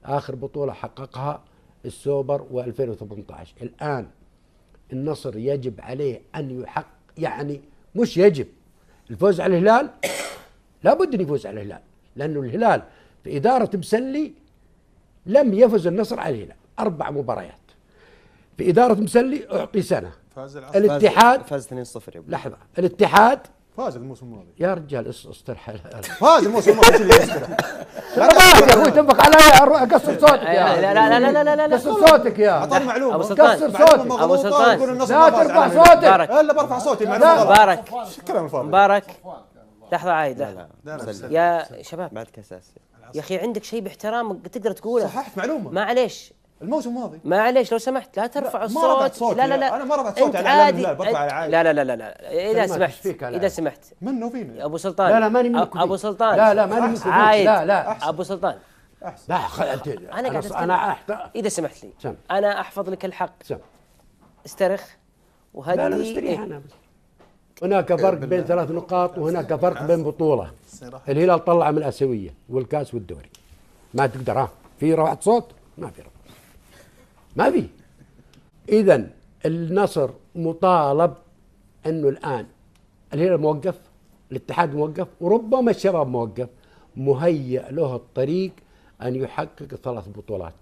آخر بطولة حققها السوبر و2018. الآن النصر يجب عليه أن يحقق، يعني مش يجب الفوز على الهلال، لابد أن يفوز على الهلال، لأنه الهلال في إدارة مسلي لم يفز النصر على الهلال 4 مباريات في إدارة مسلي. أعطي سنة. الاتحاد فاز 2-0 يا لحظة، الاتحاد فاز الموسم الماضي يا رجال استرح. فاز الموسم الماضي لا يا اخوي تنفق علي، قصر صوتك يا لا لا لا لا لا لا قصر صوتك يا اعطاني معلومه. ابو سلطان، قصر صوتك ابو سلطان لا ترفع صوتك. الا برفع صوتي المعلومه. مبارك كلام الفاضي. مبارك لحظة عايد لا. يا شباب بعد كاس اسيا يا اخي عندك شيء باحترام تقدر تقوله. صححت معلومه معليش الموسم الماضي. معليش لو سمحت لا ترفع ما الصوت. رفعت صوتي. لا لا لا انا ما رفعت صوتي أنت على اعلام عادي. الهلال، برفع على عايد. لا لا لا لا لا اذا سلمان، سمحت إيش فيك اذا سمحت منه فيني ابو سلطان. لا لا ماني منكم. ابو سلطان لا لا ماني منكم. عايد. لا لا ابو سلطان لا انا قاعد أتكلم. انا اذا سمحت لي سم. انا احفظ لك الحق. سم. استرخ وهدي. لا لا مستريح انا بس. هناك فرق بين 3 نقاط وهناك فرق بين بطولة. الهلال طلع من الآسيوية والكاس والدوري، ما تقدر. في رفعة صوت؟ ما في رفعة، ما في. إذا النصر مطالب أنه الآن الهلال موقف، الاتحاد موقف، وربما الشباب موقف، مهيأ له الطريق أن يحقق 3 بطولات.